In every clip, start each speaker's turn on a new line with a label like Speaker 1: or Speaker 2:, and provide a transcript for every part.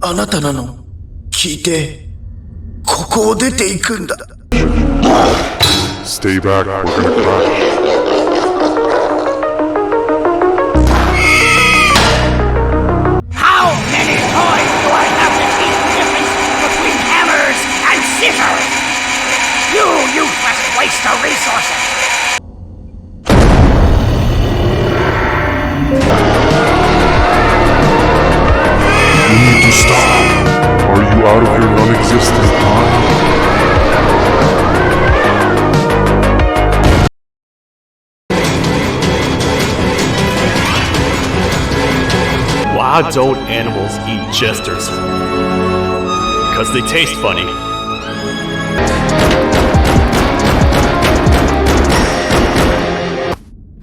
Speaker 1: あなたなの聞いて、ここを出ていくんだ。
Speaker 2: Stay back, we're gonna crash.
Speaker 3: How many toys do I have to teach the difference between hammers and scissors? You useless waste of resources!
Speaker 2: You need to stop. Are you out of your non-existent mind?
Speaker 4: Why don't animals eat jesters? Because they taste funny.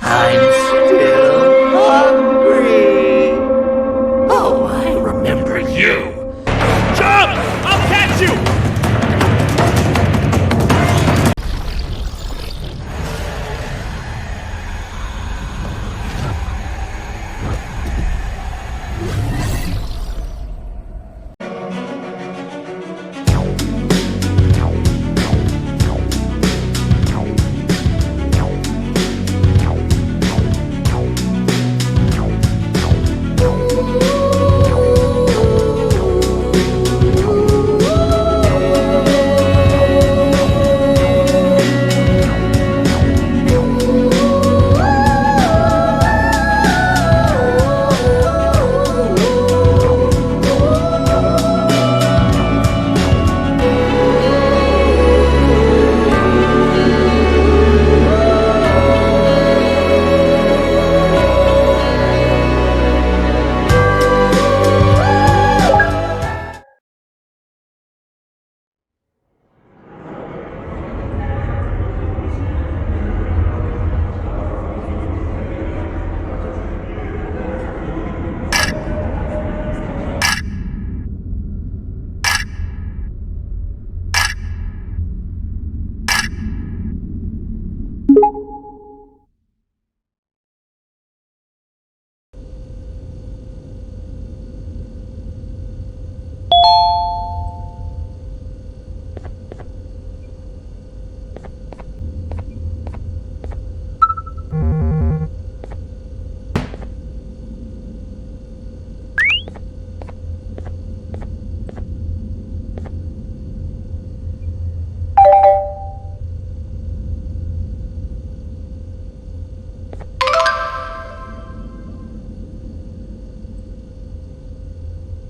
Speaker 3: I'm still hungry. Oh, I remember you.
Speaker 4: Jump! I'll catch you!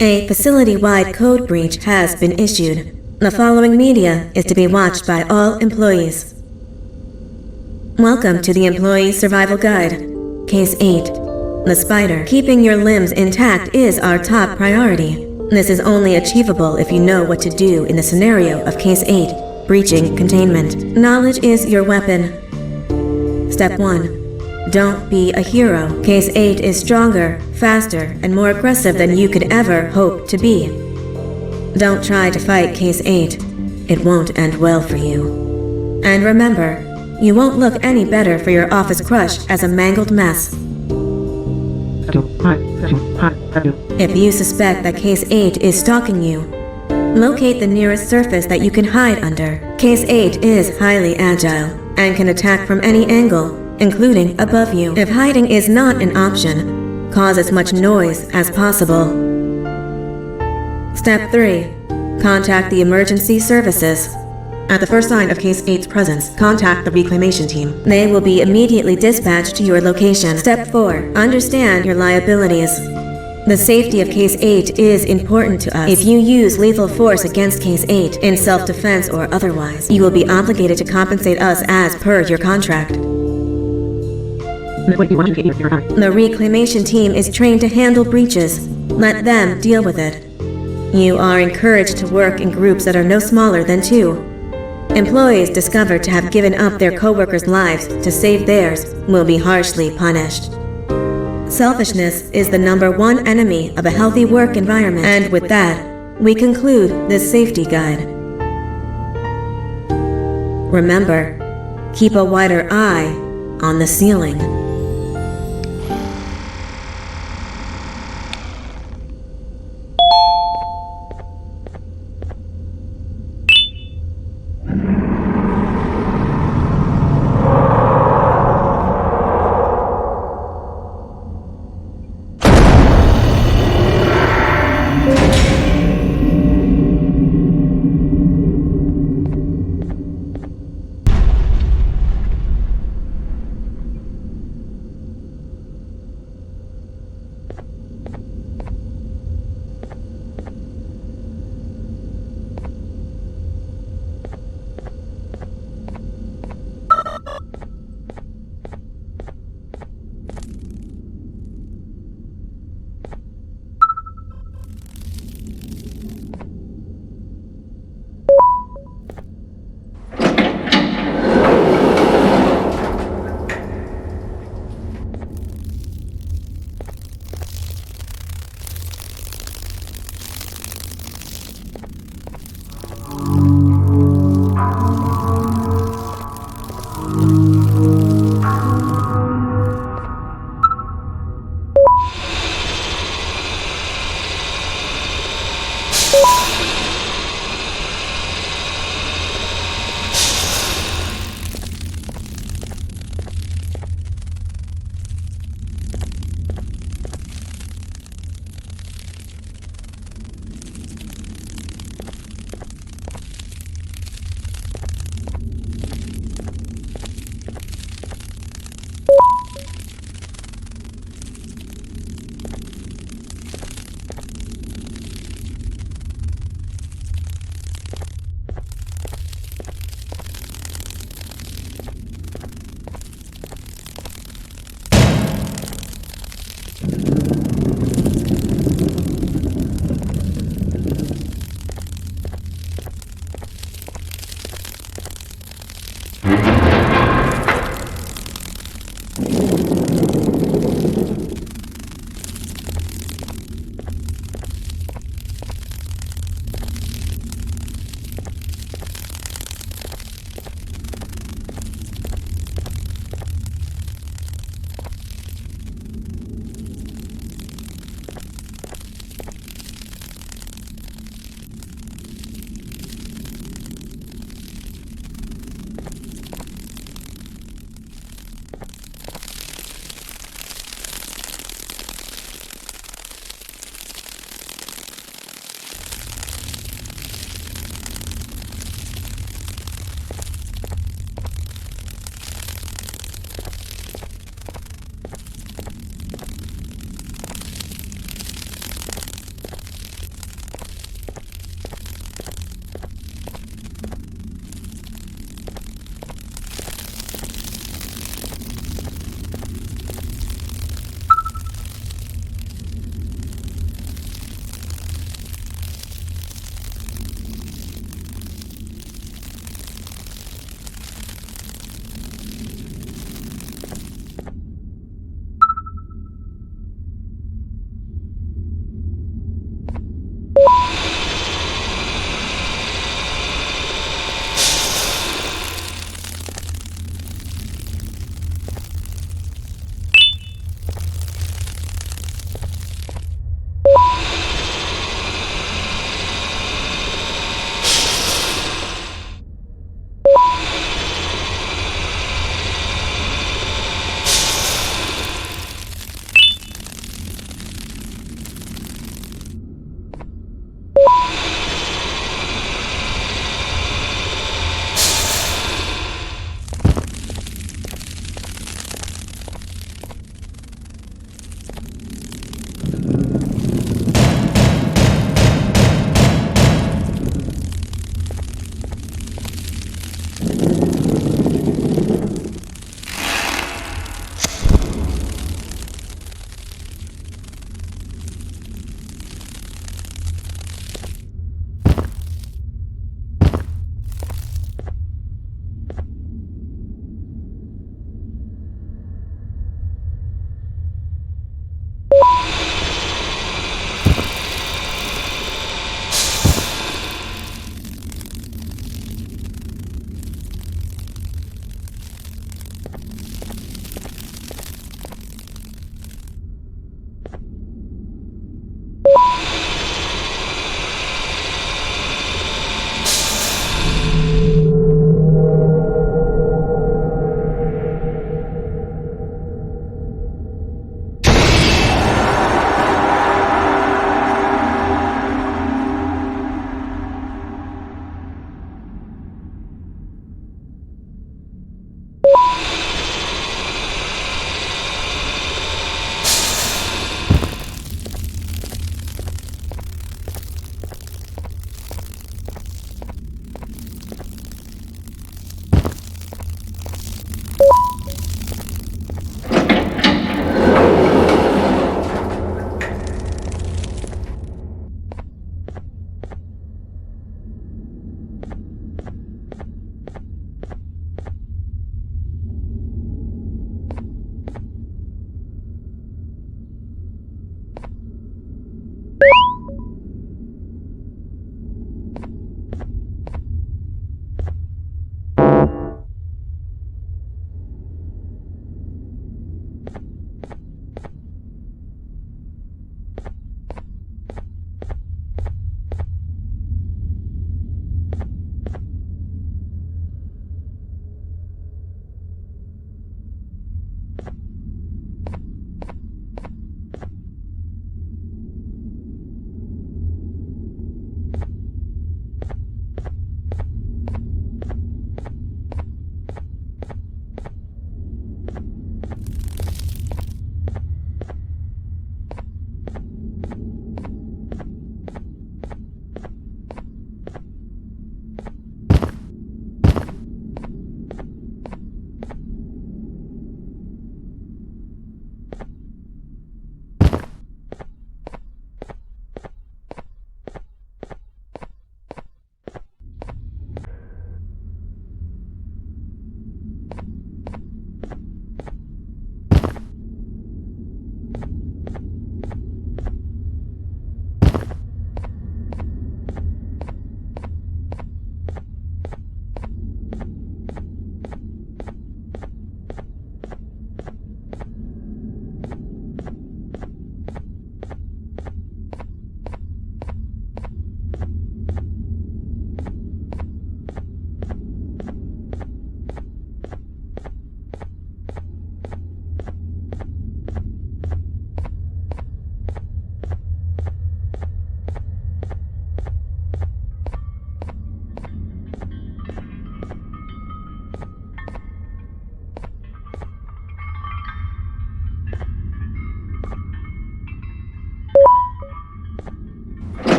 Speaker 5: A facility-wide code breach has been issued. The following media is to be watched by all employees. Welcome to the Employee Survival Guide. Case 8. The spider. Keeping your limbs intact is our top priority. This is only achievable if you know what to do in the scenario of Case 8, breaching containment. Knowledge is your weapon. Step 1. Don't be a hero. Case 8 is stronger, faster, and more aggressive than you could ever hope to be. Don't try to fight Case 8. It won't end well for you. And remember, you won't look any better for your office crush as a mangled mess. If you suspect that Case 8 is stalking you, locate the nearest surface that you can hide under. Case 8 is highly agile and can attack from any angle, including above you. If hiding is not an option, cause as much noise as possible. Step 3. Contact the emergency services. At the first sign of Case 8's presence, contact the reclamation team. They will be immediately dispatched to your location. Step 4. Understand your liabilities. The safety of Case 8 is important to us. If you use lethal force against Case 8, in self-defense or otherwise, you will be obligated to compensate us as per your contract. The reclamation team is trained to handle breaches. Let them deal with it. You are encouraged to work in groups that are no smaller than 2. Employees discovered to have given up their co-workers' lives to save theirs will be harshly punished. Selfishness is the #1 enemy of a healthy work environment. And with that, we conclude this safety guide. Remember, keep a wider eye on the ceiling.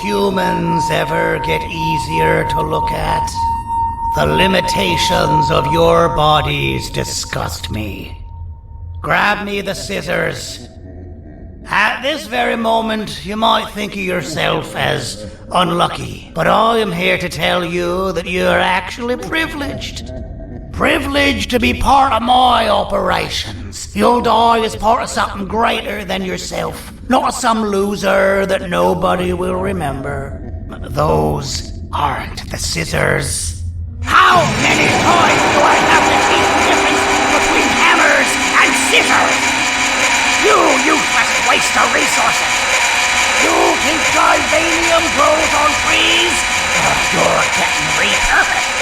Speaker 3: humans ever get easier to look at? The limitations of your bodies disgust me. Grab me the scissors. At this very moment, you might think of yourself as unlucky, but I am here to tell you that you're actually privileged. Privileged to be part of my operations. You'll die as part of something greater than yourself, not as some loser that nobody will remember. Those aren't the scissors.
Speaker 6: How many toys do I have to teach the difference between hammers and scissors?
Speaker 3: You useless waste of resources! You think Gibanium grows on trees? You're getting repurposed!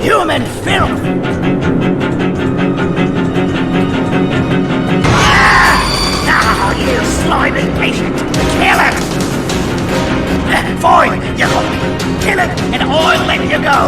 Speaker 6: Human filth!
Speaker 3: Now, you slimy patient! Kill it! Fine, you got me. Kill it, and I'll let you go.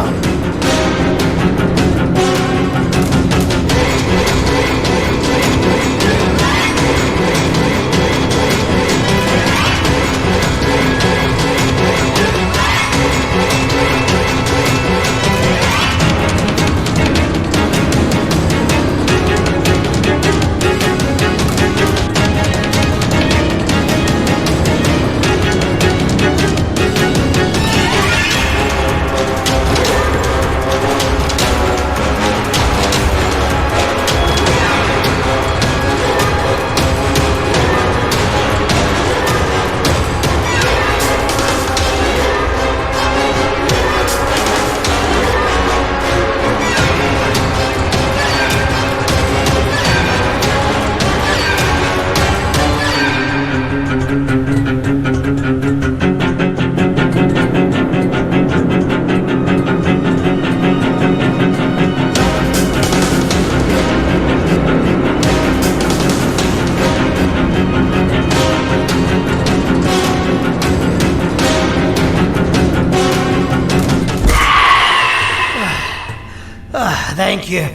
Speaker 3: Thank you.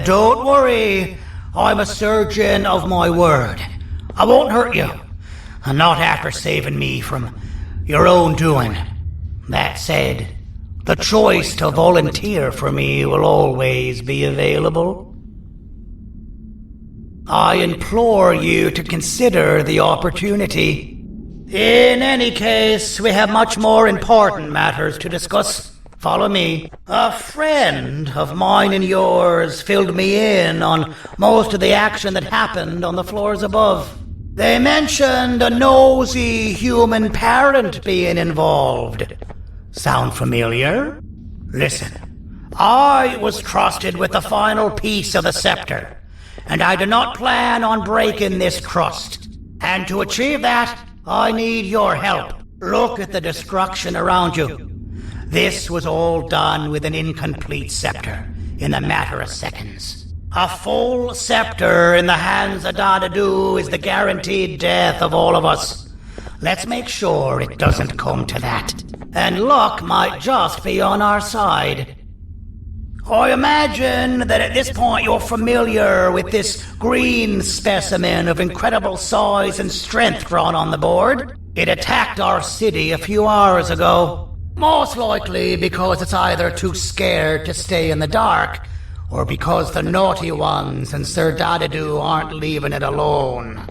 Speaker 3: Don't worry. I'm a surgeon of my word. I won't hurt you. Not after saving me from your own doing. That said, the choice to volunteer for me will always be available. I implore you to consider the opportunity. In any case, we have much more important matters to discuss. Follow me. A friend of mine and yours filled me in on most of the action that happened on the floors above. They mentioned a nosy human parent being involved. Sound familiar? Listen, I was trusted with the final piece of the scepter, and I do not plan on breaking this trust. And to achieve that, I need your help. Look at the destruction around you. This was all done with an incomplete scepter in a matter of seconds. A full scepter in the hands of Dadadu is the guaranteed death of all of us. Let's make sure it doesn't come to that. And luck might just be on our side. I imagine that at this point you're familiar with this green specimen of incredible size and strength drawn on the board. It attacked our city a few hours ago. Most likely because it's either too scared to stay in the dark, or because the naughty ones and Sir Dadadu aren't leaving it alone.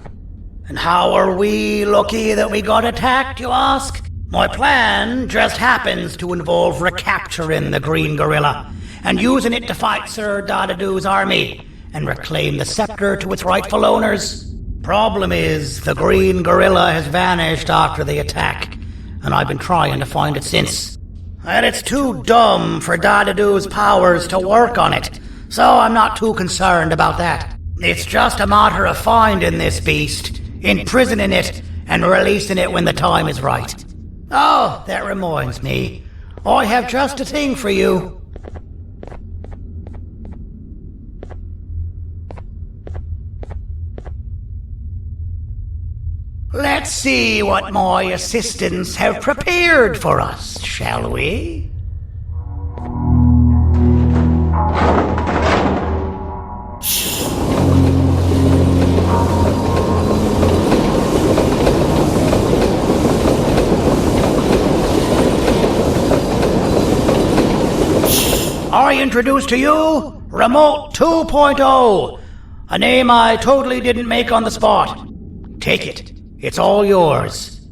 Speaker 3: And how are we lucky that we got attacked, you ask? My plan just happens to involve recapturing the green gorilla and using it to fight Sir Dadadu's army and reclaim the scepter to its rightful owners. Problem is, the green gorilla has vanished after the attack, and I've been trying to find it since. And it's too dumb for Dadadu's powers to work on it, so I'm not too concerned about that. It's just a matter of finding this beast, imprisoning it, and releasing it when the time is right. Oh, that reminds me. I have just a thing for you. Let's see what my assistants have prepared for us, shall we? I introduce to you Remote 2.0, a name I totally didn't make on the spot. Take it. It's all yours.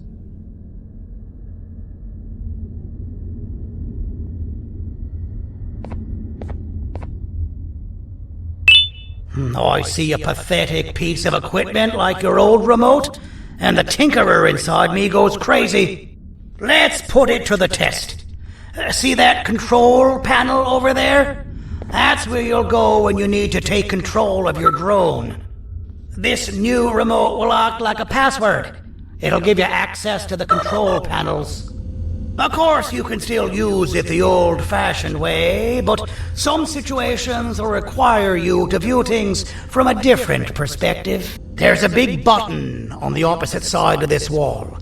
Speaker 3: I see a pathetic piece of equipment like your old remote, and the tinkerer inside me goes crazy. Let's put it to the test. See that control panel over there? That's where you'll go when you need to take control of your drone. This new remote will act like a password. It'll give you access to the control panels. Of course, you can still use it the old-fashioned way, but some situations will require you to view things from a different perspective. There's a big button on the opposite side of this wall.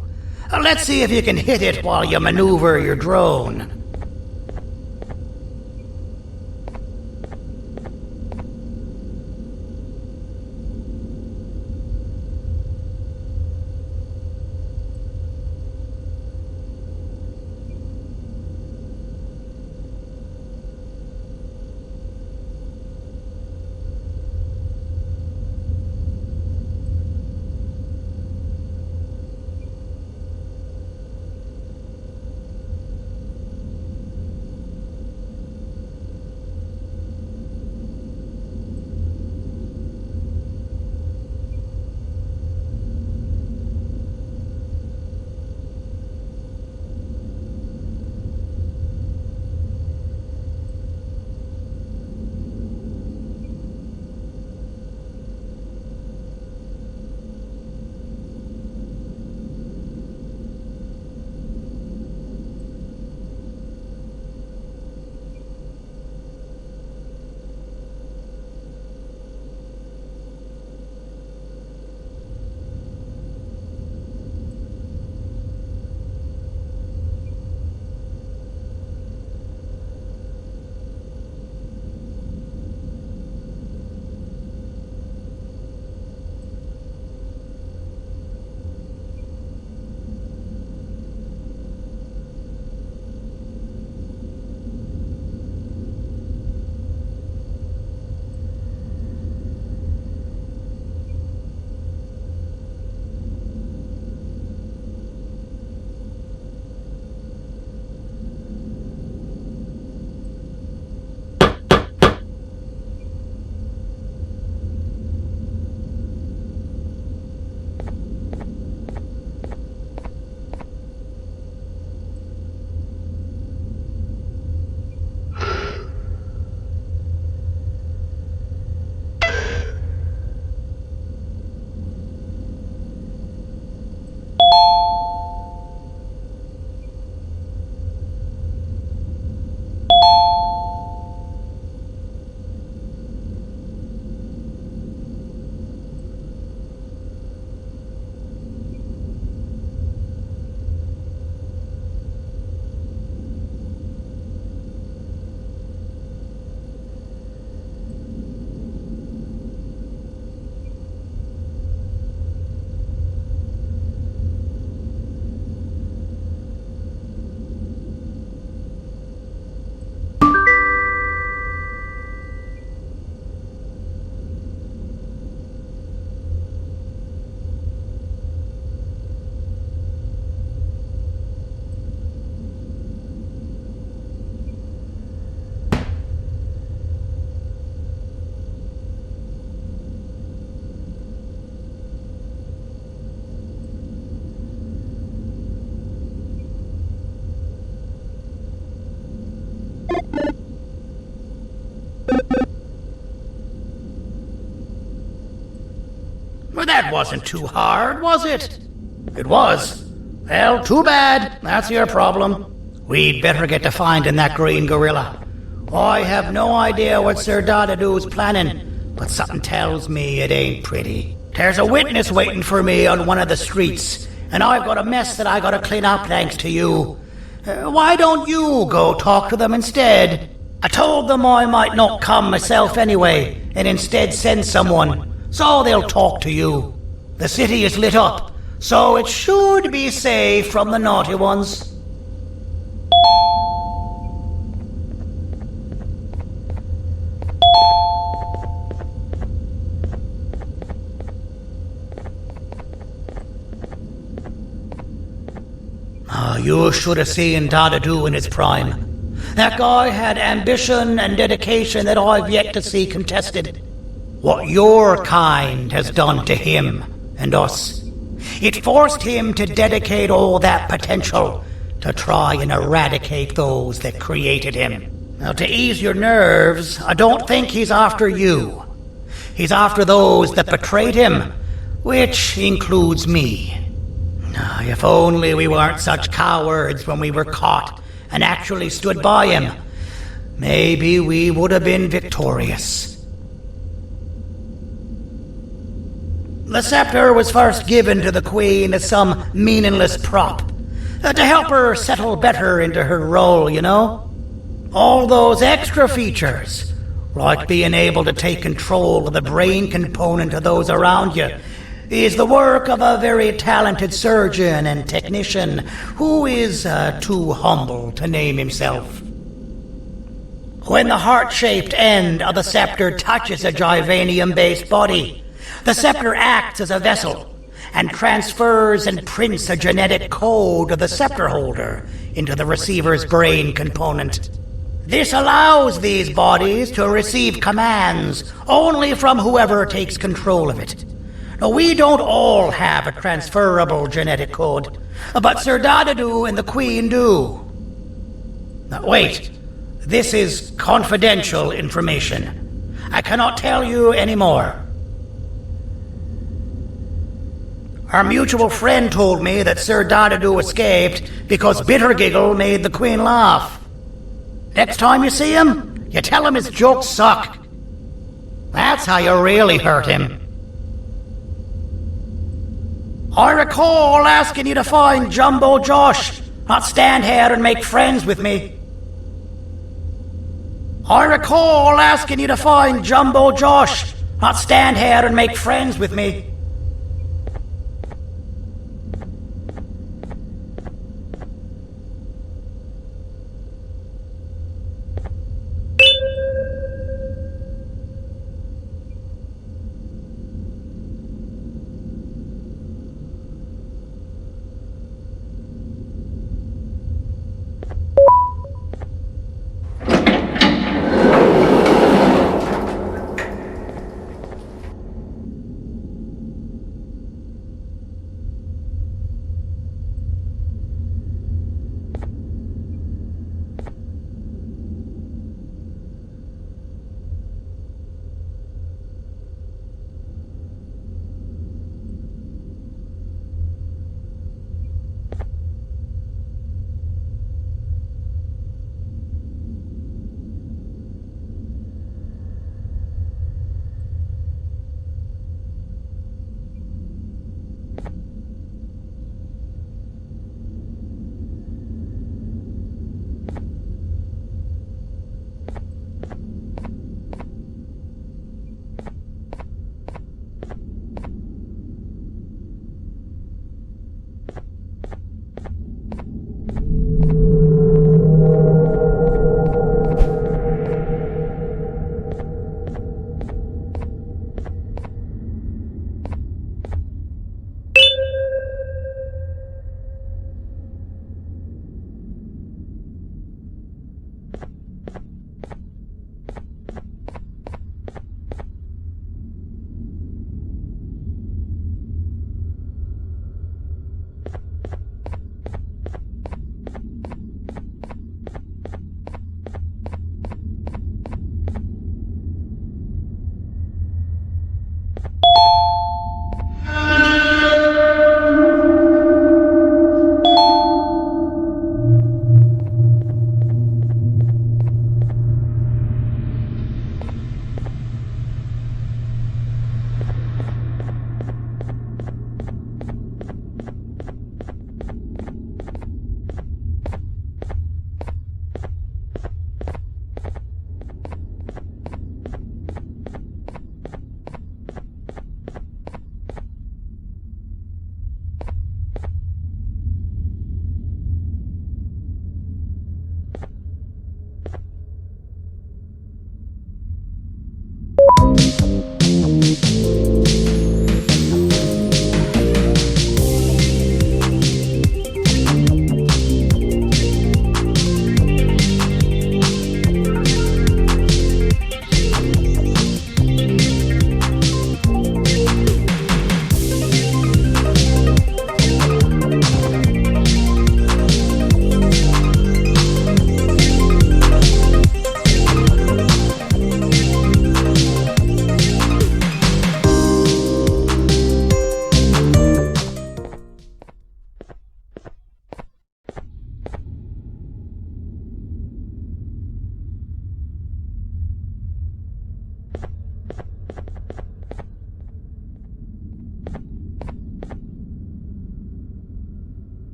Speaker 3: Let's see if you can hit it while you maneuver your drone. Well, that wasn't too hard, was it? It was. Well, too bad. That's your problem. We'd better get to finding that green gorilla. I have no idea what Sir Dadadoo's planning, but something tells me it ain't pretty. There's a witness waiting for me on one of the streets, and I've got a mess that I gotta clean up thanks to you. Why don't you go talk to them instead? I told them I might not come myself anyway, and instead send someone, so they'll talk to you. The city is lit up, so it should be safe from the naughty ones. You should have seen Dadadoo in his prime. That guy had ambition and dedication that I've yet to see contested. What your kind has done to him and us. It forced him to dedicate all that potential to try and eradicate those that created him. Now, to ease your nerves, I don't think he's after you. He's after those that betrayed him, which includes me. If only we weren't such cowards when we were caught and actually stood by him, maybe we would have been victorious. The scepter was first given to the Queen as some meaningless prop, to help her settle better into her role, you know? All those extra features, like being able to take control of the brain component of those around you, is the work of a very talented surgeon and technician who is too humble to name himself. When the heart-shaped end of the scepter touches a Givanium-based body, the scepter acts as a vessel and transfers and prints a genetic code of the scepter holder into the receiver's brain component. This allows these bodies to receive commands only from whoever takes control of it. Now, we don't all have a transferable genetic code, but Sir Dadadoo and the Queen do. Now, wait. This is confidential information. I cannot tell you any more. Our mutual friend told me that Sir Dadadoo escaped because Bittergiggle made the Queen laugh. Next time you see him, you tell him his jokes suck. That's how you really hurt him. I recall asking you to find Jumbo Josh, not stand here and make friends with me. I recall asking you to find Jumbo Josh, not stand here and make friends with me.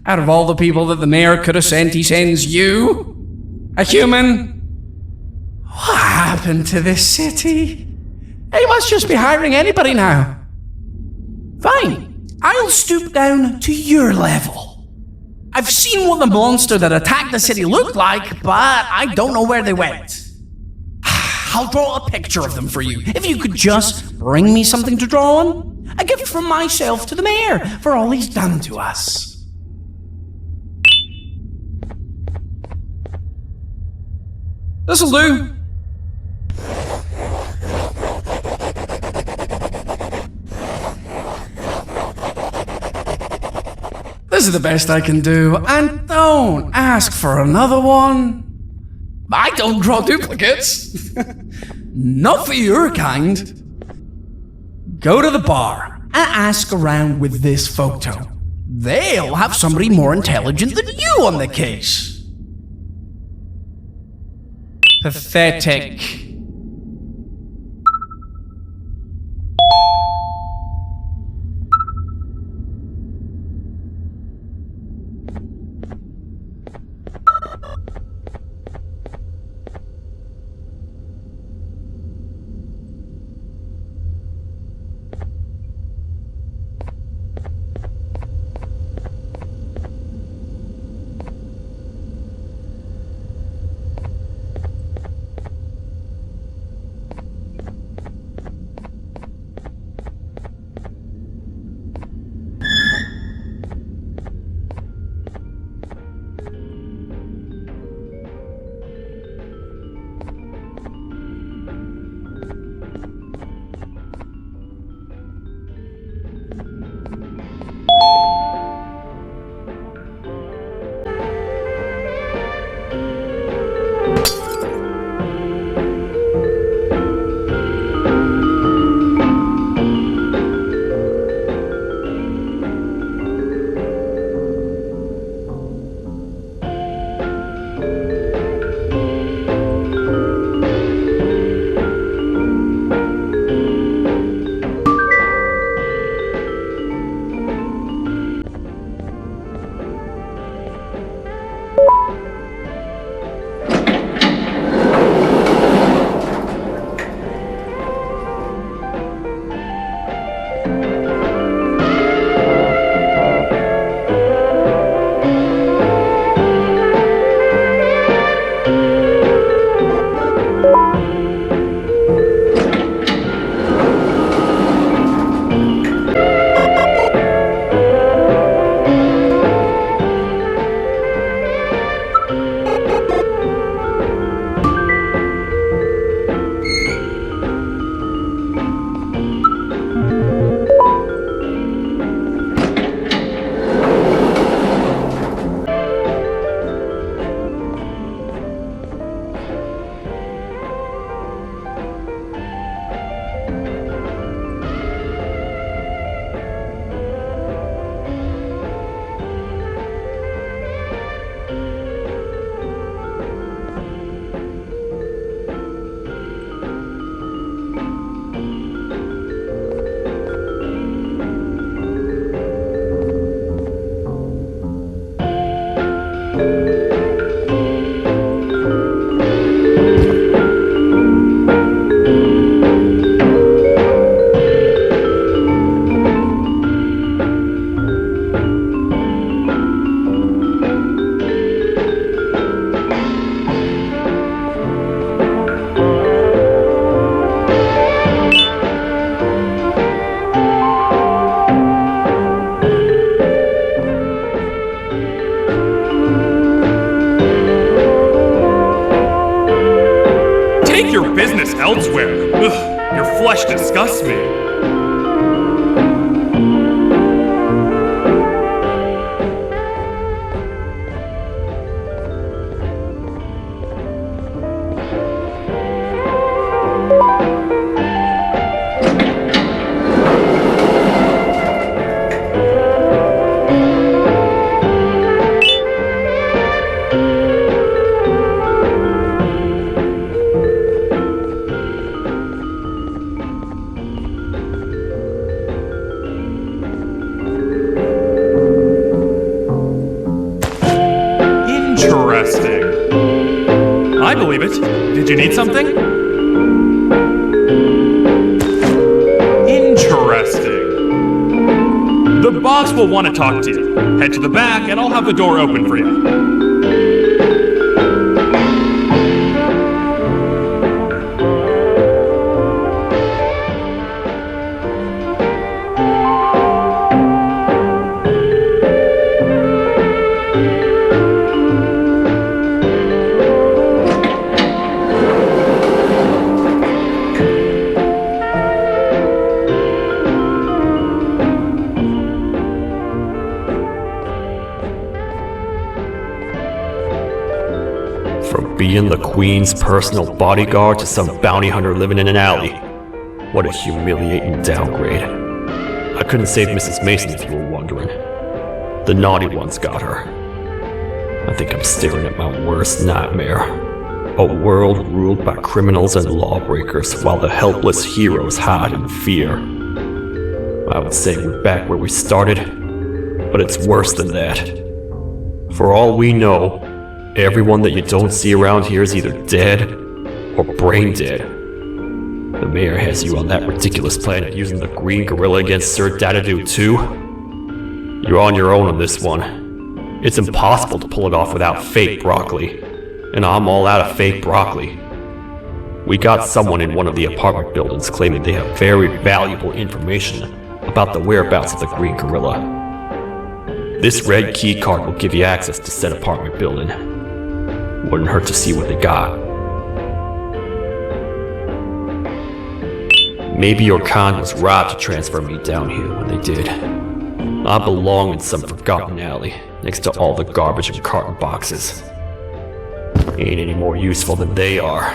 Speaker 7: Out of all the people that the mayor could have sent, he sends you? A human? What happened to this city? He must just be hiring anybody now. Fine, I'll stoop down to your level. I've seen what the monster that attacked the city looked like, but I don't know where they went. I'll draw a picture of them for you. If you could just bring me something to draw on. A gift from myself to the mayor for all he's done to us. This'll do. This is the best I can do, and don't ask for another one. I don't draw duplicates. Not for your kind. Go to the bar and ask around with this photo. They'll have somebody more intelligent than you on the case. Pathetic.
Speaker 4: business elsewhere. Ugh, your flesh disgusts me. it. Did you need something? Interesting. The boss will want to talk to you. Head to the back and I'll have the door open for you.
Speaker 8: From being the Queen's personal bodyguard to some bounty hunter living in an alley. What a humiliating downgrade. I couldn't save Mrs. Mason if you were wondering. The naughty ones got her. I think I'm staring at my worst nightmare. A world ruled by criminals and lawbreakers while the helpless heroes hide in fear. I would say we're back where we started, but it's worse than that. For all we know, everyone that you don't see around here is either dead or brain dead. The mayor has you on that ridiculous planet using the green gorilla against Sir Dadadoo too. You're on your own on this one. It's impossible to pull it off without fake broccoli. And I'm all out of fake broccoli. We got someone in one of the apartment buildings claiming they have very valuable information about the whereabouts of the green gorilla. This red key card will give you access to said apartment building. Wouldn't hurt to see what they got. Maybe your con was right to transfer me down here when they did. I belong in some forgotten alley, next to all the garbage and carton boxes. Ain't any more useful than they are.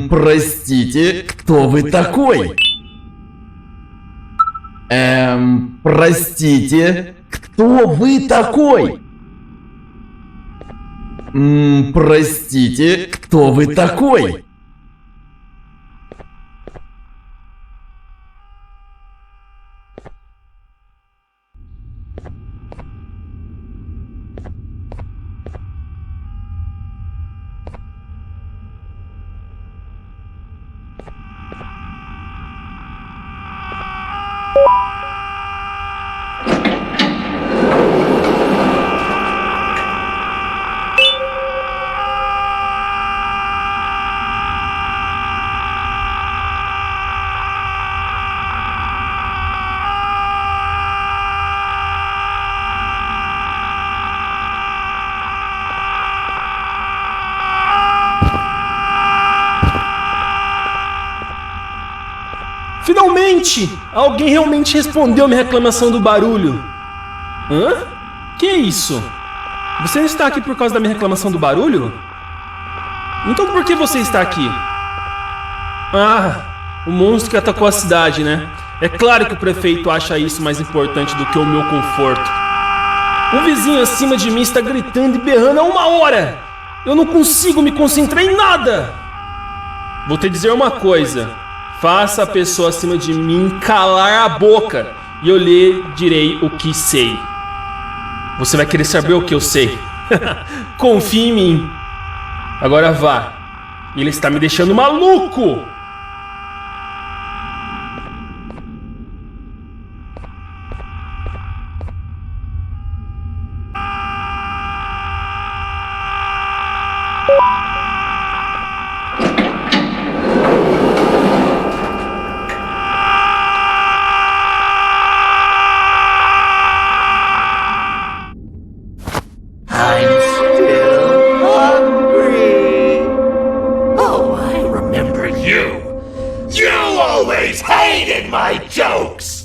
Speaker 9: Простите, кто вы такой? Простите, кто вы такой? Простите, кто вы такой?
Speaker 10: Finalmente! Alguém realmente respondeu minha reclamação do barulho. Hã? Que isso? Você não está aqui por causa da minha reclamação do barulho? Então por que você está aqui? Ah, o monstro que atacou a cidade, né? É claro que o prefeito acha isso mais importante do que o meu conforto. Um vizinho acima de mim está gritando e berrando há 1 hora! Eu não consigo me concentrar em nada! Vou te dizer uma coisa. Faça a pessoa acima de mim calar a boca e eu lhe direi o que sei. Você vai querer saber o que eu sei. Confie em mim. Agora vá. Ele está me deixando maluco.
Speaker 1: hated my jokes!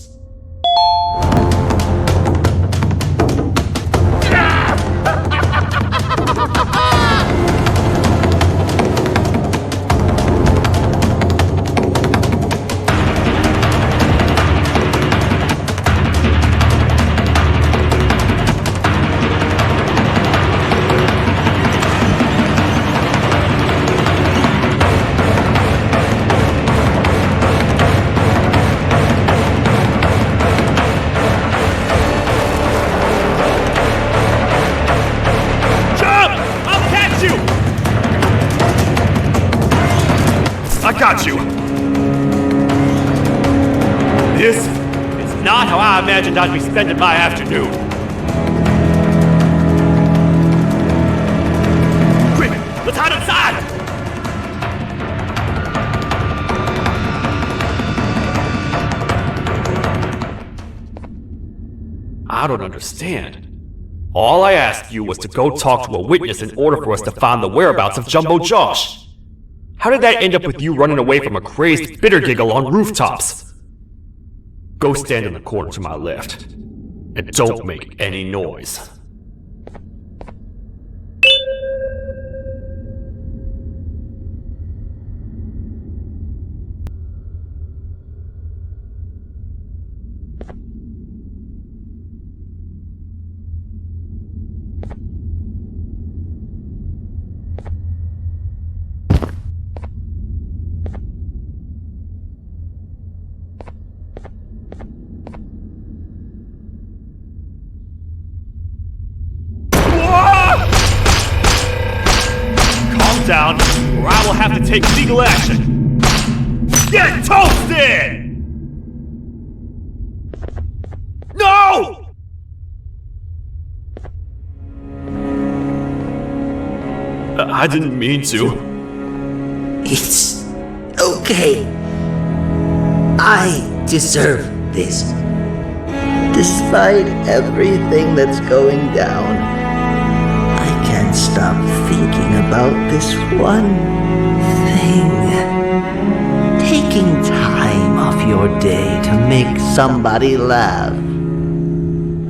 Speaker 4: I got you! This is not how I imagined I'd be spending my afternoon. Quick, let's hide inside!
Speaker 8: I don't understand. All I asked you was to go talk to a witness in order for us to find the whereabouts of Jumbo Josh. How did that end up with you running away from a crazed bitter giggle on rooftops? Go stand in the corner to my left, and don't make any noise.
Speaker 4: Down, or I will have to take legal action. Get toasted! No!
Speaker 8: I didn't mean to.
Speaker 11: It's okay. I deserve this. Despite everything that's going down, I can't stop thinking about this one thing. Taking time off your day to make somebody laugh.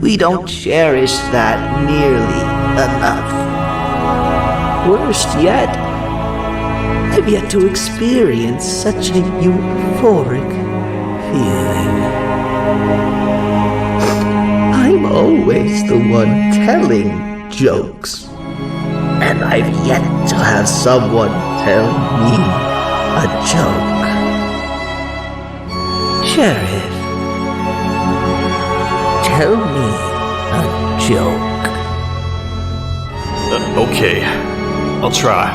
Speaker 11: We don't cherish that nearly enough. Worst yet, I've yet to experience such a euphoric feeling. I'm always the one telling jokes, and I've yet to have someone tell me a joke. Sheriff, tell me a joke.
Speaker 8: Okay, I'll try.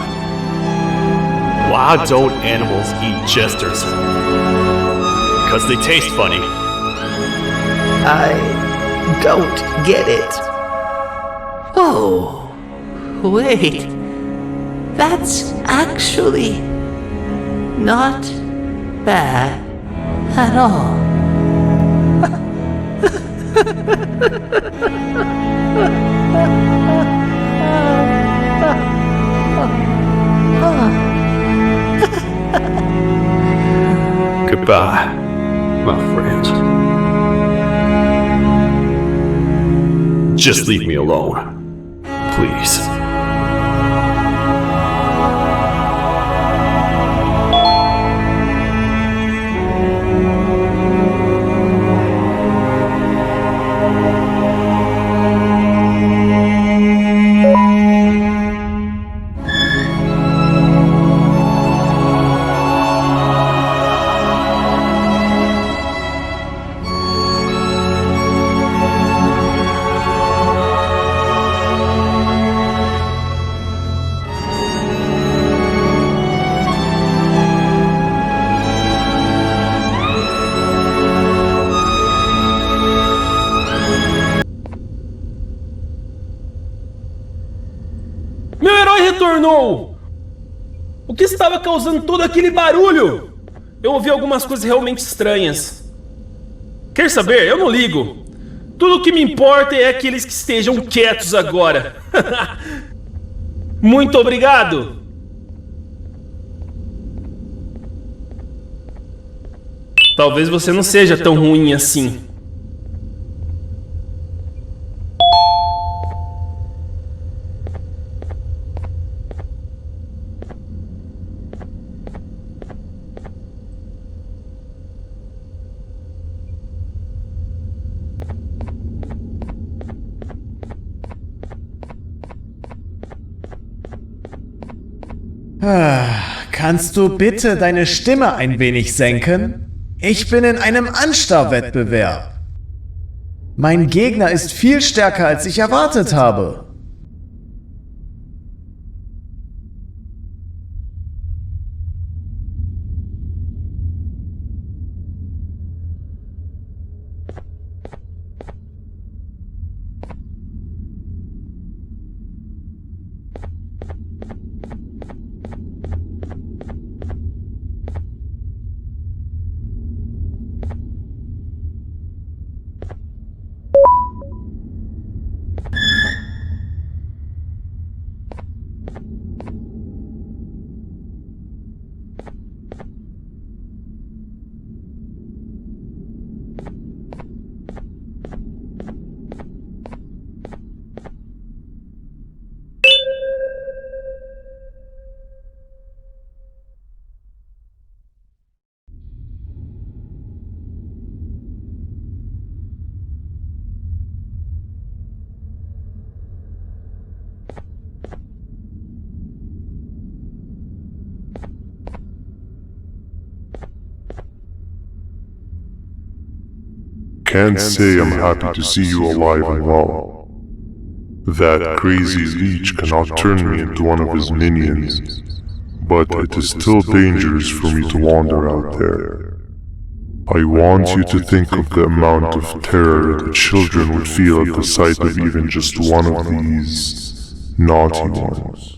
Speaker 8: Why don't animals eat jesters? Because they taste funny.
Speaker 11: I don't get it. Oh, wait. That's actually not bad at all.
Speaker 8: Goodbye, my friend. Just leave me alone, please.
Speaker 10: Retornou! O que estava causando todo aquele barulho? Eu ouvi algumas coisas realmente estranhas. Quer saber? Eu não ligo. Tudo o que me importa é aqueles que estejam quietos agora. Muito obrigado! Talvez você não seja tão ruim assim.
Speaker 1: Kannst du bitte deine Stimme ein wenig senken? Ich bin in einem Anstarrwettbewerb. Mein Gegner ist viel stärker, als ich erwartet habe.
Speaker 2: Can't say I'm happy to see you alive and well. That crazy leech cannot turn me into one of his minions, but it is still dangerous for me to wander out there. I want you to think of the amount of terror the children would feel at the sight of even just one of these naughty ones.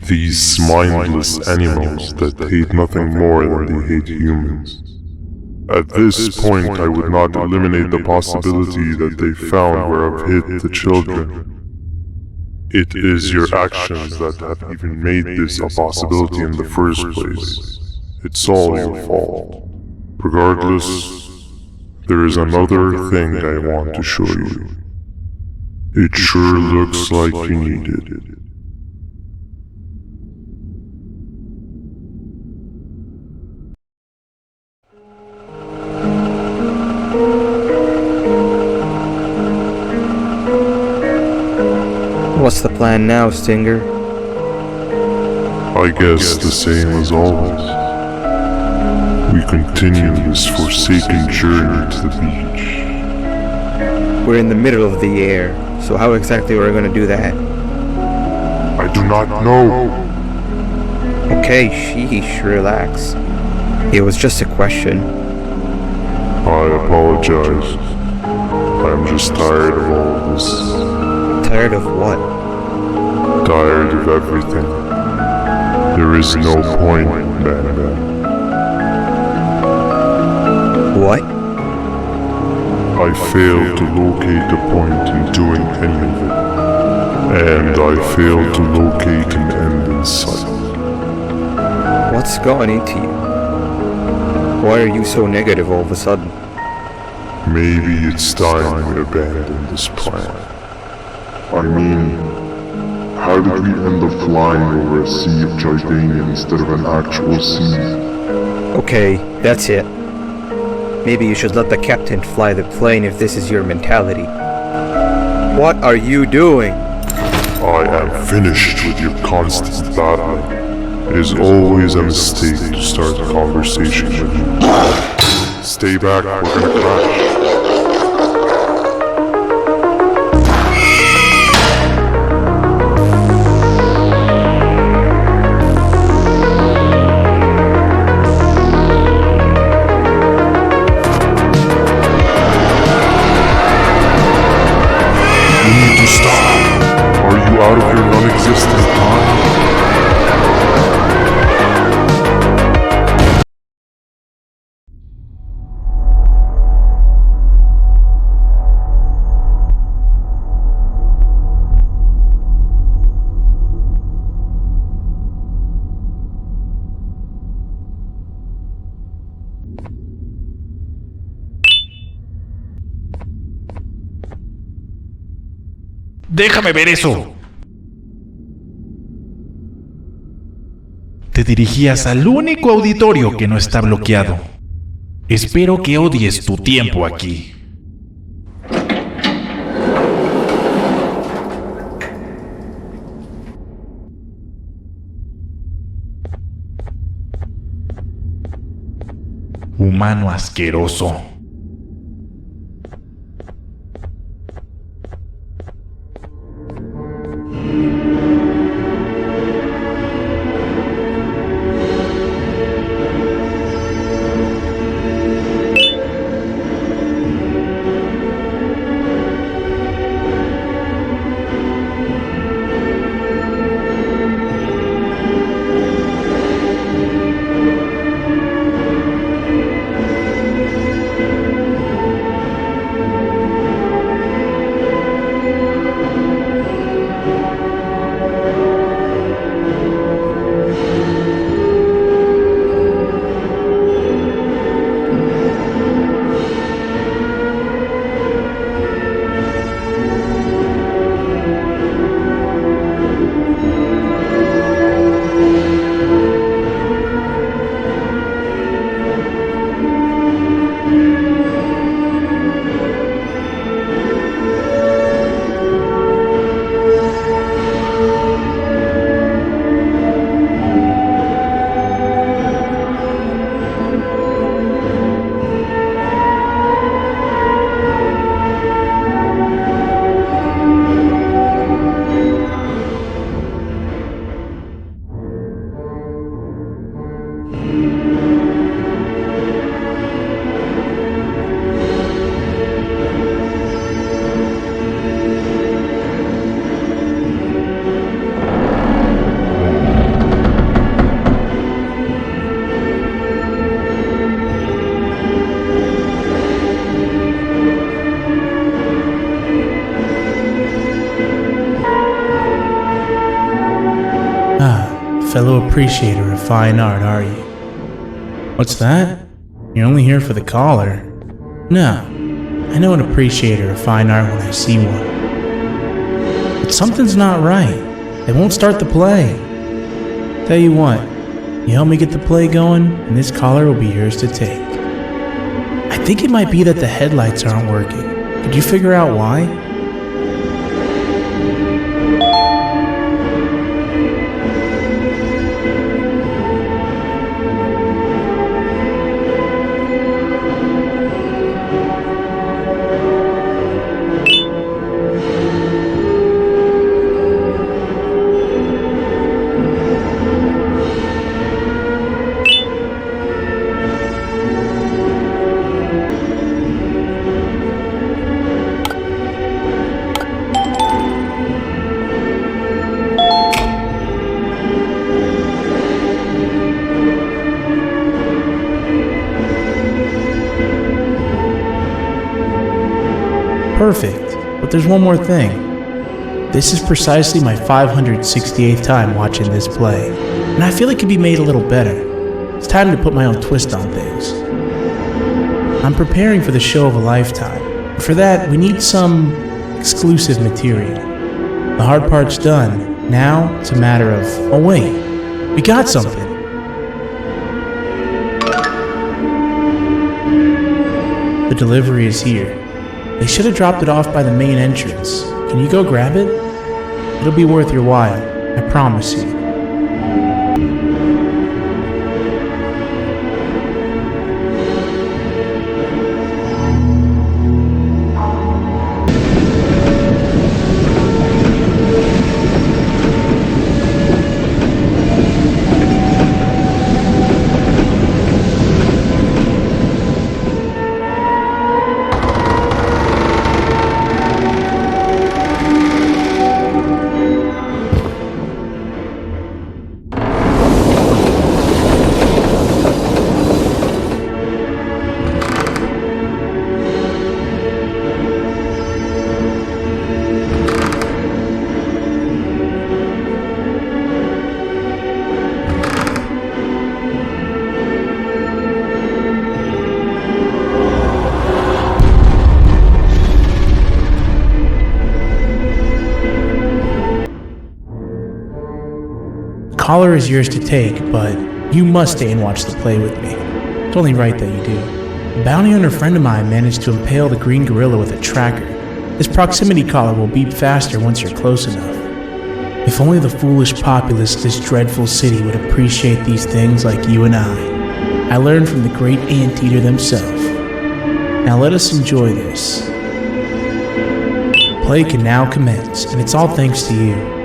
Speaker 2: These mindless animals that hate nothing more than they hate humans. At this point, I would not eliminate the possibility that they found where I've hid the children. It is your actions that have even made this a possibility in the first place. It's all your fault. Regardless, there is another thing I want to show you. It sure looks like you need it.
Speaker 12: What's the plan now, Stinger?
Speaker 2: I guess the same as always. We continue this forsaken journey to the beach.
Speaker 12: We're in the middle of the air, so how exactly are we going to do that?
Speaker 2: I do not know.
Speaker 12: Okay, sheesh, relax. It was just a question.
Speaker 2: I apologize. I'm just tired of all of this.
Speaker 12: Tired of what?
Speaker 2: Tired of everything. There is no point, Banban.
Speaker 12: What?
Speaker 2: I failed to locate a point in doing any of it. And I failed to locate an end in sight.
Speaker 12: What's gone into you? Why are you so negative all of a sudden?
Speaker 2: Maybe it's time we abandon this plan. I mean, how did we end up flying over a sea of Jardania instead of an actual sea?
Speaker 12: Okay, that's it. Maybe you should let the captain fly the plane if this is your mentality. What are you doing?
Speaker 2: I am finished with your constant battling. It is always a mistake to start a conversation with you. Stay back, we're gonna crash. Out of your non-existent time?
Speaker 13: Déjame ver eso. Te dirigías al único auditorio que no está bloqueado. Espero que odies tu tiempo aquí. Humano asqueroso.
Speaker 14: Fellow appreciator of fine art, are you? What's that? You're only here for the collar? No, I know an appreciator of fine art when I see one. But something's not right. They won't start the play. Tell you what, you help me get the play going, and this collar will be yours to take. I think it might be that the headlights aren't working. Could you figure out why? Perfect, but there's one more thing. This is precisely my 568th time watching this play, and I feel it could be made a little better. It's time to put my own twist on things. I'm preparing for the show of a lifetime. For that, we need some exclusive material. The hard part's done. Now, it's a matter of, oh wait, we got something. The delivery is here. They should have dropped it off by the main entrance. Can you go grab it? It'll be worth your while, I promise you. collar is yours to take, but you must stay and watch the play with me. It's only right that you do. A bounty hunter friend of mine managed to impale the green gorilla with a tracker. This proximity collar will beep faster once you're close enough. If only the foolish populace of this dreadful city would appreciate these things like you and I learned from the great anteater themselves. Now let us enjoy this. Play can now commence, and it's all thanks to you.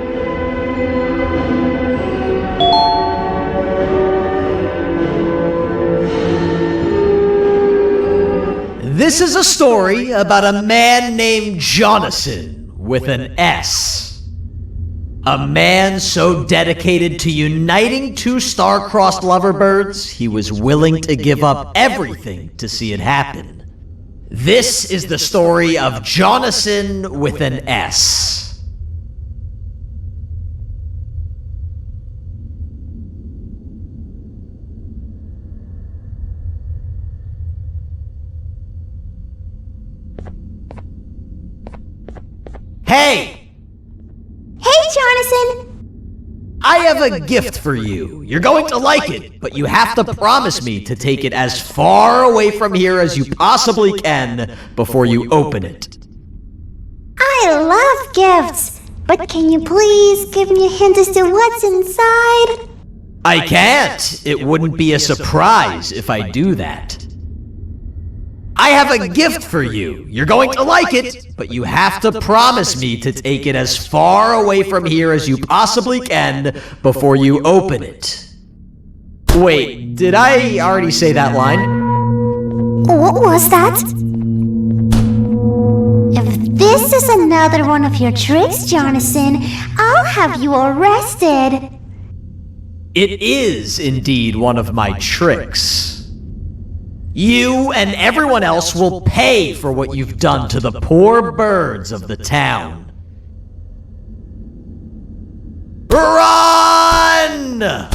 Speaker 15: This is a story about a man named Jonathan with an S. A man so dedicated to uniting two star-crossed loverbirds, he was willing to give up everything to see it happen. This is the story of Jonathan with an S. Hey!
Speaker 16: Hey, Jonathan!
Speaker 15: I have a gift for you. You're going to like it, but you have to promise me to take it as far away from here as you possibly can before you open it.
Speaker 16: I love gifts, but can you please give me a hint as to what's inside?
Speaker 15: I can't. It wouldn't be a surprise if I do that. I have a gift for you. You're going to like it, but you have to promise me to take it as far away from here as you possibly can before you open it. Wait, did I already say that line?
Speaker 16: What was that? If this is another one of your tricks, Jonathan, I'll have you arrested.
Speaker 15: It is indeed one of my tricks. You and everyone else will pay for what you've done to the poor birds of the town. Run!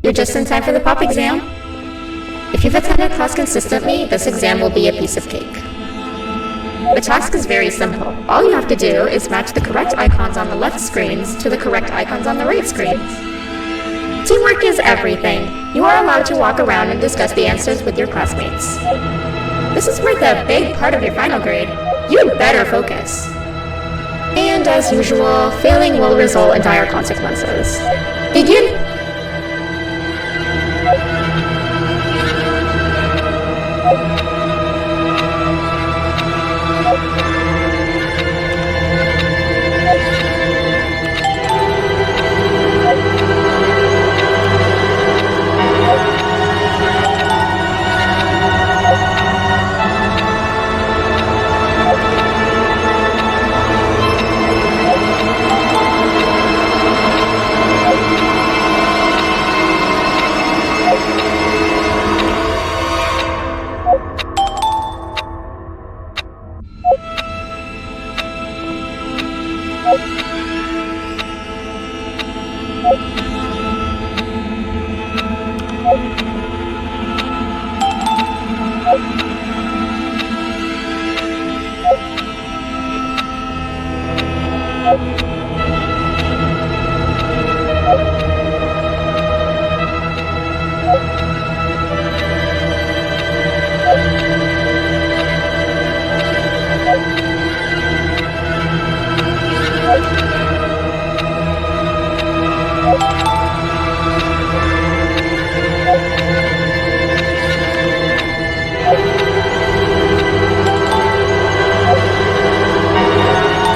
Speaker 17: You're just in time for the pop exam. If you've attended class consistently, this exam will be a piece of cake. The task is very simple. All you have to do is match the correct icons on the left screens to the correct icons on the right screens. Teamwork is everything. You are allowed to walk around and discuss the answers with your classmates. This is worth a big part of your final grade. You better focus. And as usual, failing will result in dire consequences. Begin.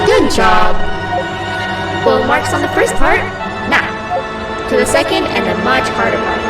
Speaker 17: Good job. Full marks on the first part. Now, to the second and the much harder part.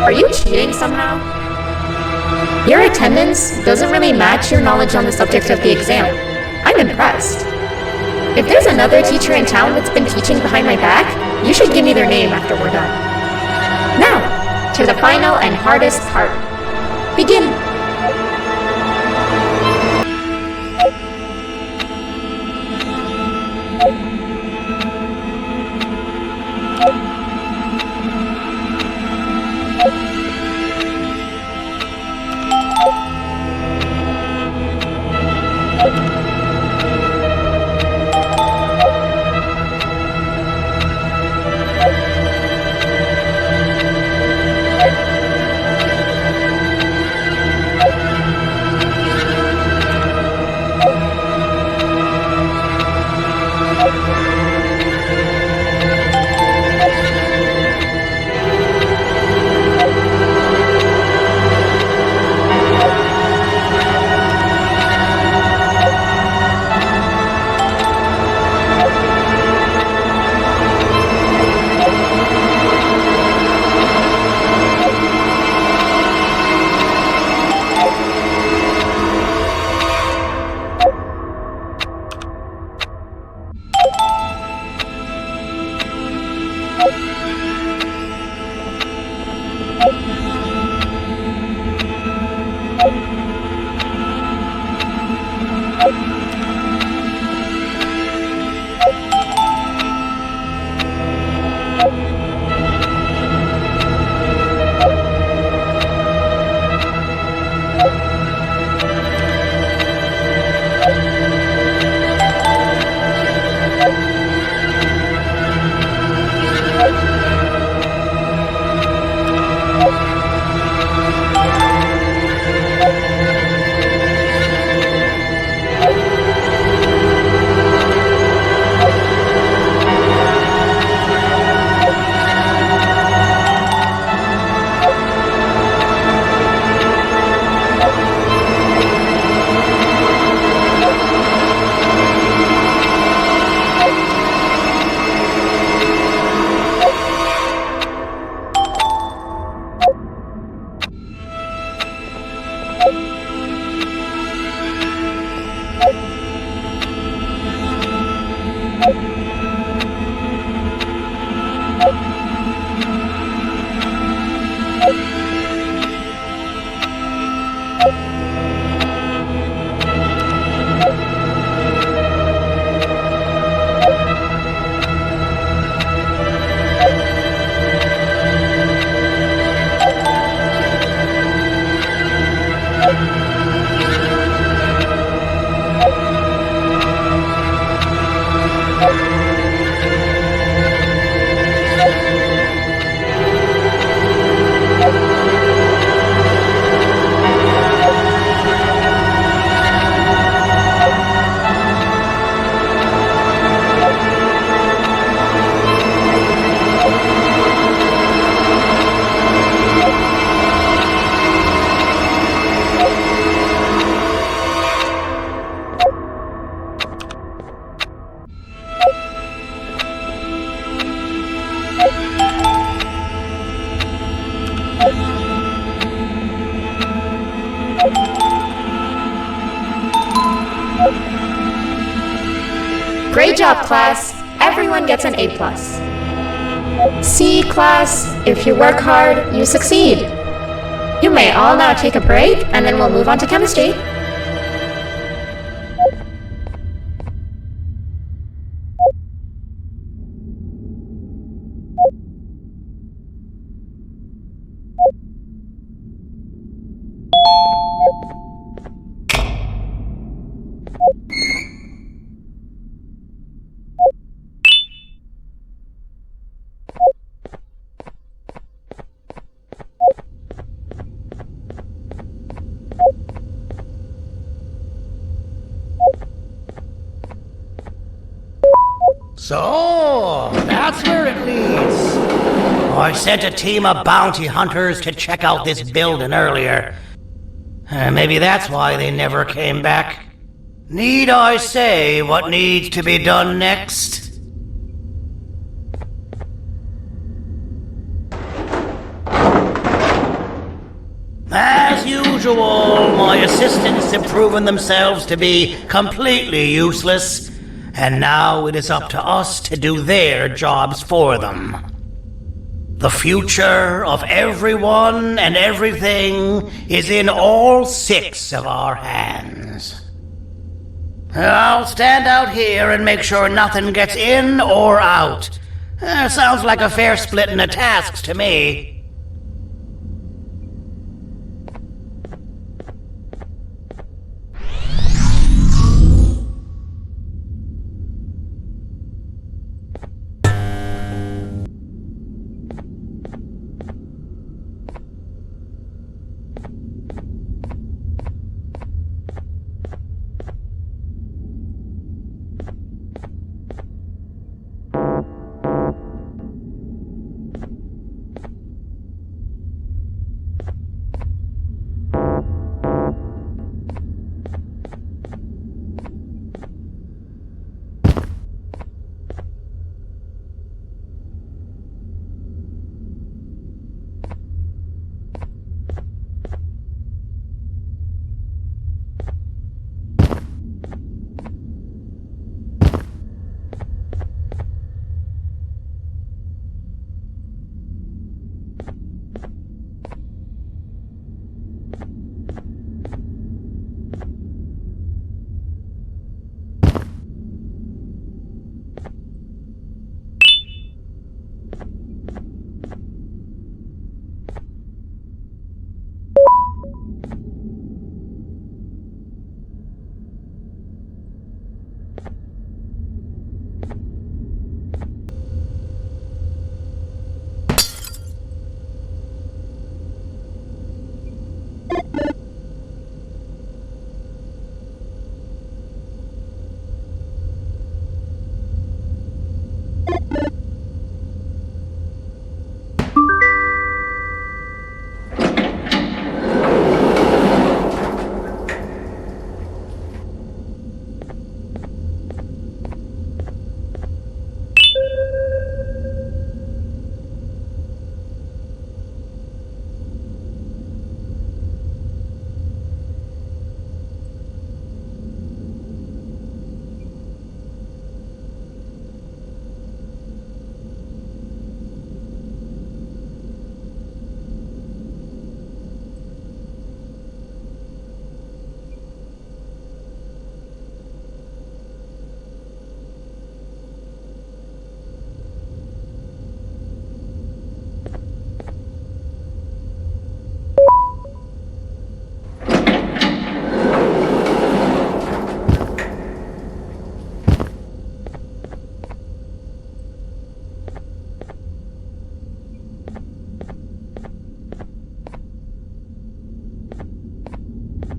Speaker 17: Are you cheating somehow? Your attendance doesn't really match your knowledge on the subject of the exam. I'm impressed. If there's another teacher in town that's been teaching behind my back, you should give me their name after we're done. Now, to the final and hardest part. Begin. Great job, class. Everyone gets an A+. See, class, if you work hard, you succeed. You may all now take a break, and then we'll move on to chemistry.
Speaker 3: So, that's where it leads. I sent a team of bounty hunters to check out this building earlier. Maybe that's why they never came back. Need I say what needs to be done next? As usual, my assistants have proven themselves to be completely useless, and now it is up to us to do their jobs for them. The future of everyone and everything is in all 6 of our hands. I'll stand out here and make sure nothing gets in or out. Sounds like a fair splitting of tasks to me.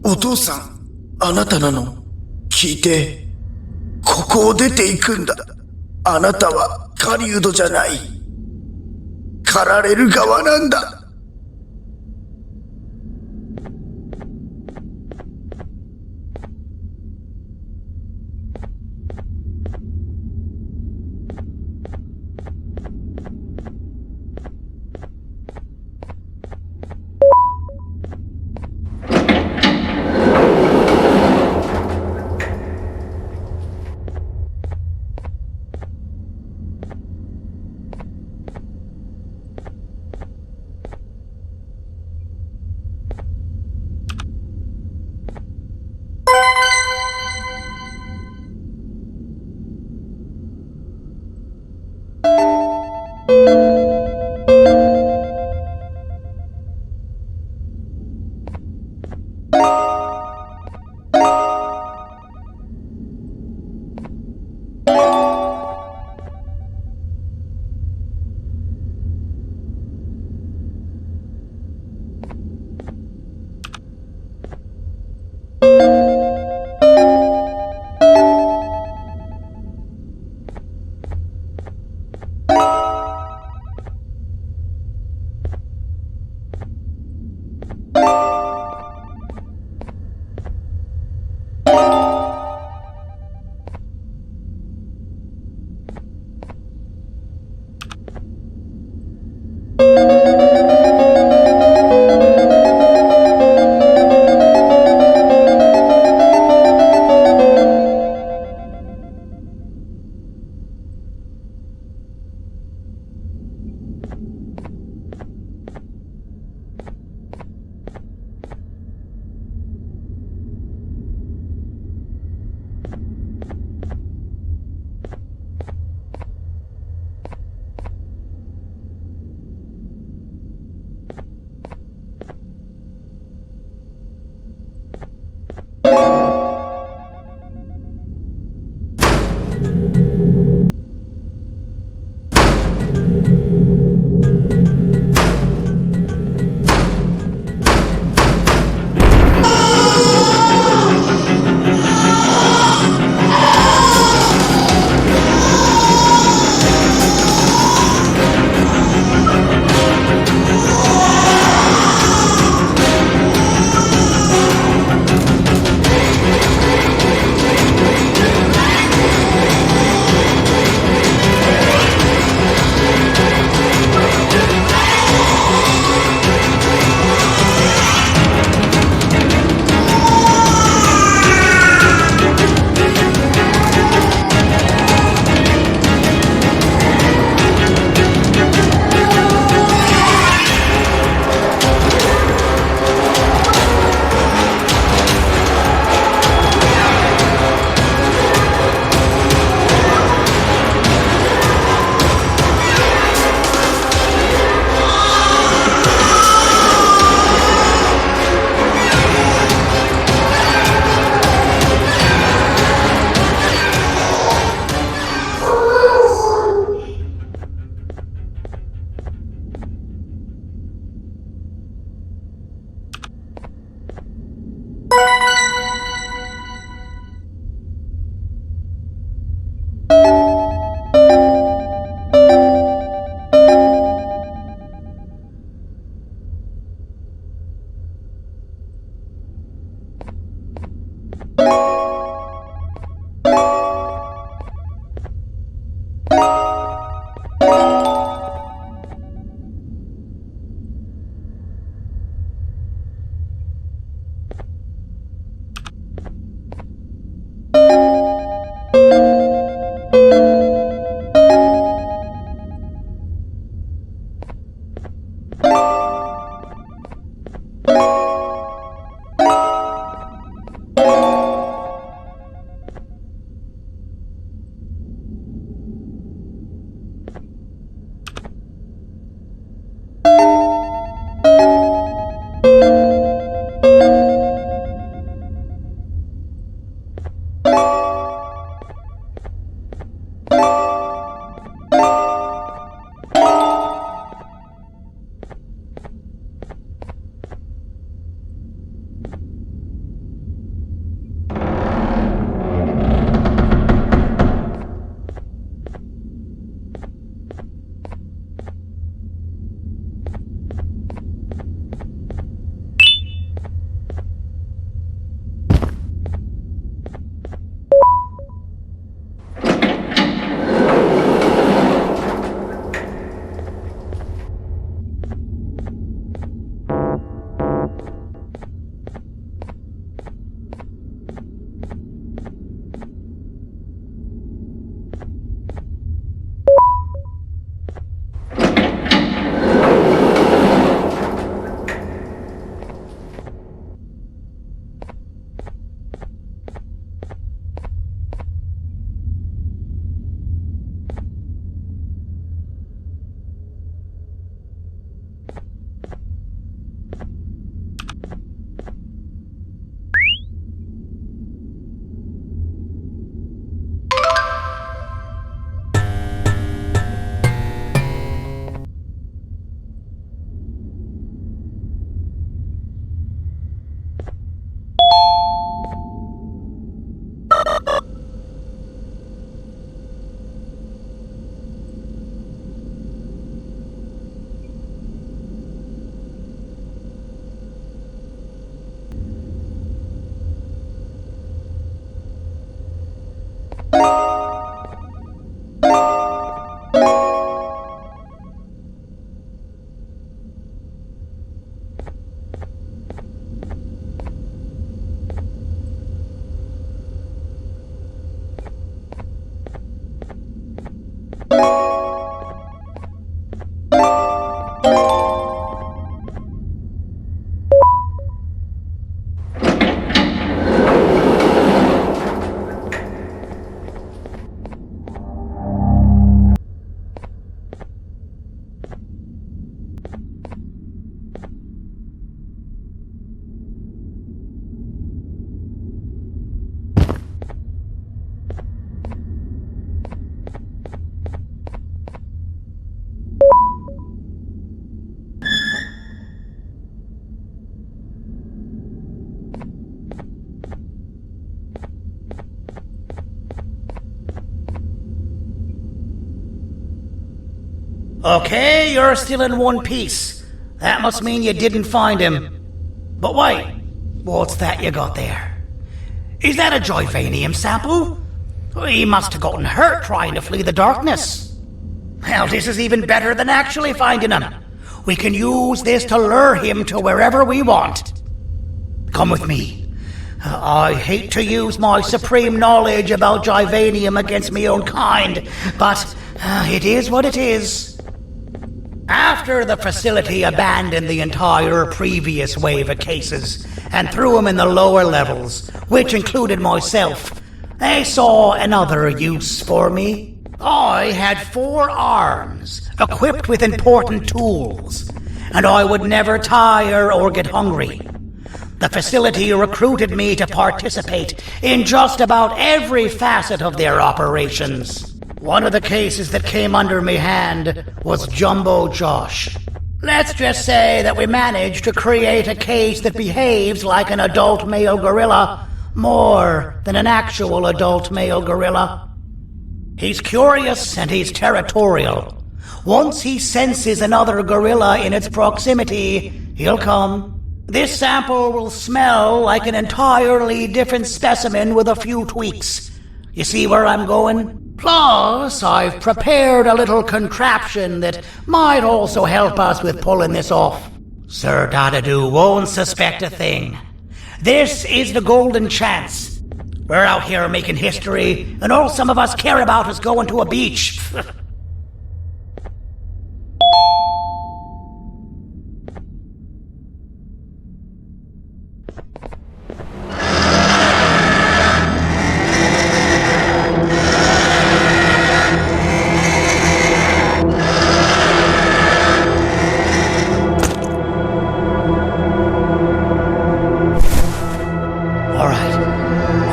Speaker 18: お父さん、あなたなの？聞いて。ここを出ていくんだ。あなたは狩人じゃない。狩られる側なんだ。
Speaker 3: Okay, you're still in one piece. That must mean you didn't find him. But wait, what's that you got there? Is that a Joyvanium sample? He must have gotten hurt trying to flee the darkness. Well, this is even better than actually finding him. We can use this to lure him to wherever we want. Come with me. I hate to use my supreme knowledge about Joyvanium against my own kind, but it is what it is. After the facility abandoned the entire previous wave of cases and threw them in the lower levels, which included myself, they saw another use for me. I had 4 arms, equipped with important tools, and I would never tire or get hungry. The facility recruited me to participate in just about every facet of their operations. One of the cases that came under me hand was Jumbo Josh. Let's just say that we managed to create a case that behaves like an adult male gorilla, more than an actual adult male gorilla. He's curious and he's territorial. Once he senses another gorilla in its proximity, he'll come. This sample will smell like an entirely different specimen with a few tweaks. You see where I'm going? Plus, I've prepared a little contraption that might also help us with pulling this off. Sir Dadadoo won't suspect a thing. This is the golden chance. We're out here making history, and all some of us care about is going to a beach.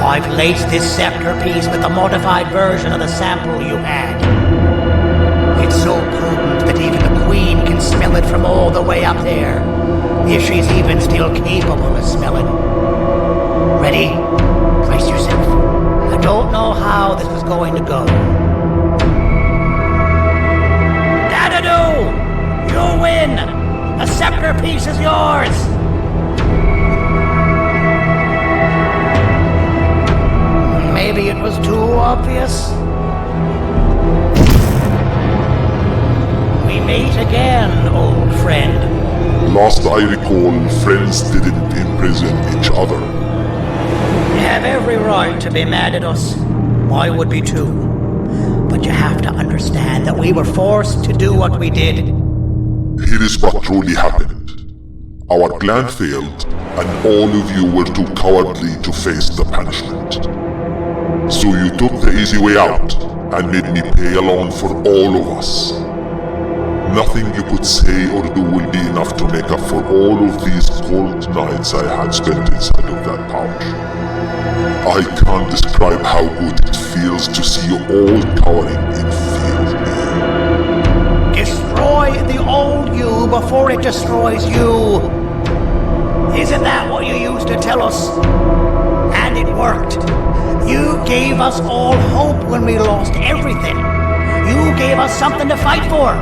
Speaker 3: I've laced this scepter piece with a modified version of the sample you had. It's so potent that even the Queen can smell it from all the way up there, if she's even still capable of smelling. Ready? Brace yourself. I don't know how this is going to go. Dadadoo! You win! The scepter piece is yours! Maybe it was too obvious. We meet again, old friend.
Speaker 2: Last I recall, friends didn't imprison each other.
Speaker 3: You have every right to be mad at us. I would be too. But you have to understand that we were forced to do what we did.
Speaker 2: Here is what truly happened. Our plan failed, and all of you were too cowardly to face the punishment. So you took the easy way out, and made me pay alone for all of us. Nothing you could say or do will be enough to make up for all of these cold nights I had spent inside of that pouch. I can't describe how good it feels to see you all cowering in fear.
Speaker 3: Destroy the old you before it destroys you. Isn't that what you used to tell us? And it worked. You gave us all hope when we lost everything. You gave us something to fight for.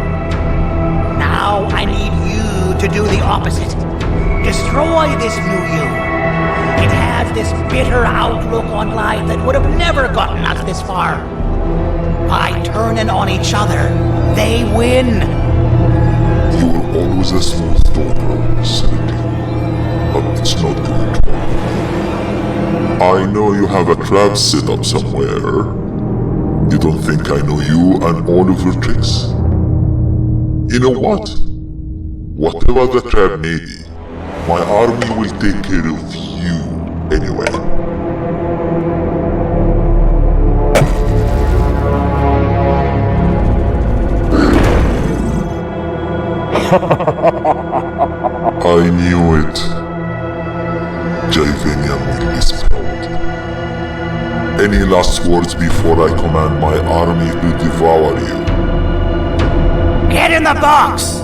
Speaker 3: Now I need you to do the opposite. Destroy this new you. It has this bitter outlook on life that would have never gotten us this far. By turning on each other, they win.
Speaker 2: You were always a smooth talker, Cindy. But it's not going to work. I know you have a trap set up somewhere. You don't think I know you and all of your tricks? You know what? Whatever the trap may be, my army will take care of you anyway. I knew it. Joyvanium will be spelled. Any last words before I command my army to devour you?
Speaker 3: Get in the box!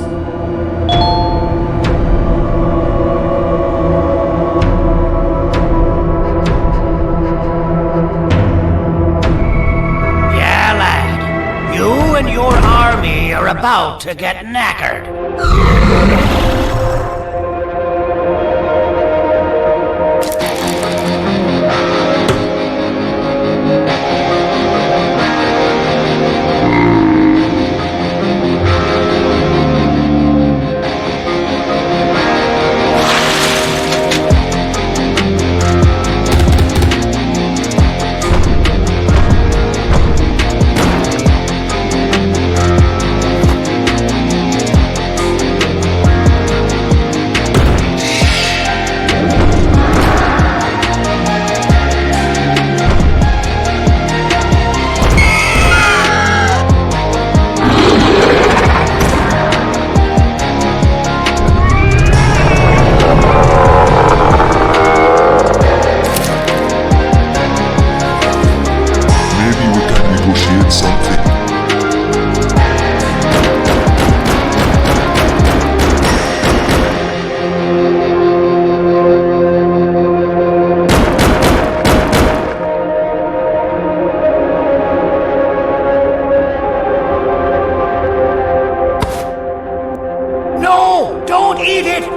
Speaker 3: Yeah, lad. You and your army are about to get knackered. No! Don't eat it!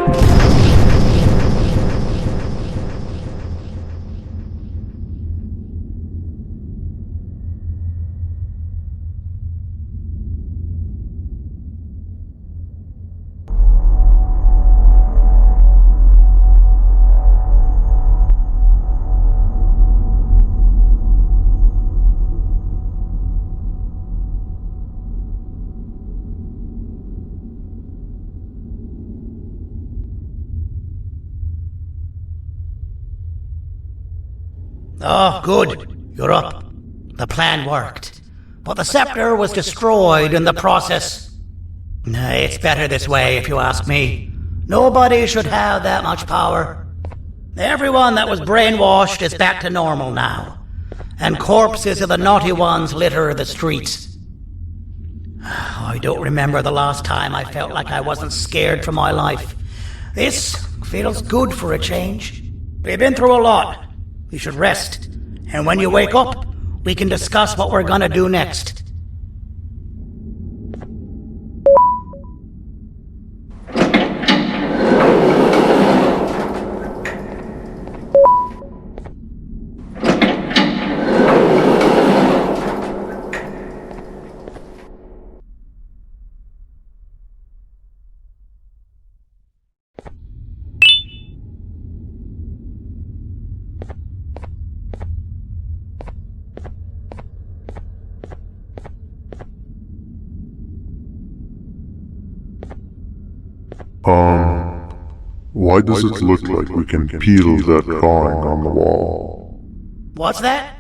Speaker 3: Oh, good. You're up. The plan worked. But the scepter was destroyed in the process. It's better this way, if you ask me. Nobody should have that much power. Everyone that was brainwashed is back to normal now. And corpses of the naughty ones litter the streets. I don't remember the last time I felt like I wasn't scared for my life. This feels good for a change. We've been through a lot. You should rest. And when you wake up, we can discuss what we're gonna do next.
Speaker 2: Why does it look like we can peel that drawing on the wall?
Speaker 3: What's that?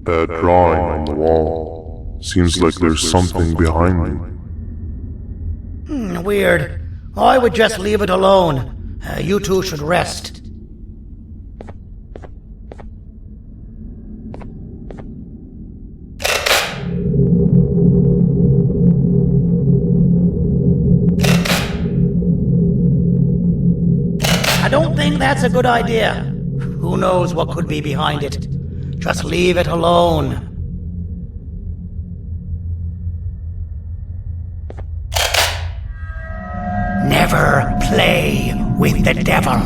Speaker 2: That drawing on the wall. Seems like there's something behind it.
Speaker 3: Weird. I would just leave it alone. You two should rest. I don't think that's a good idea. Who knows what could be behind it? Just leave it alone. Never play with the devil.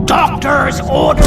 Speaker 3: Doctor's orders!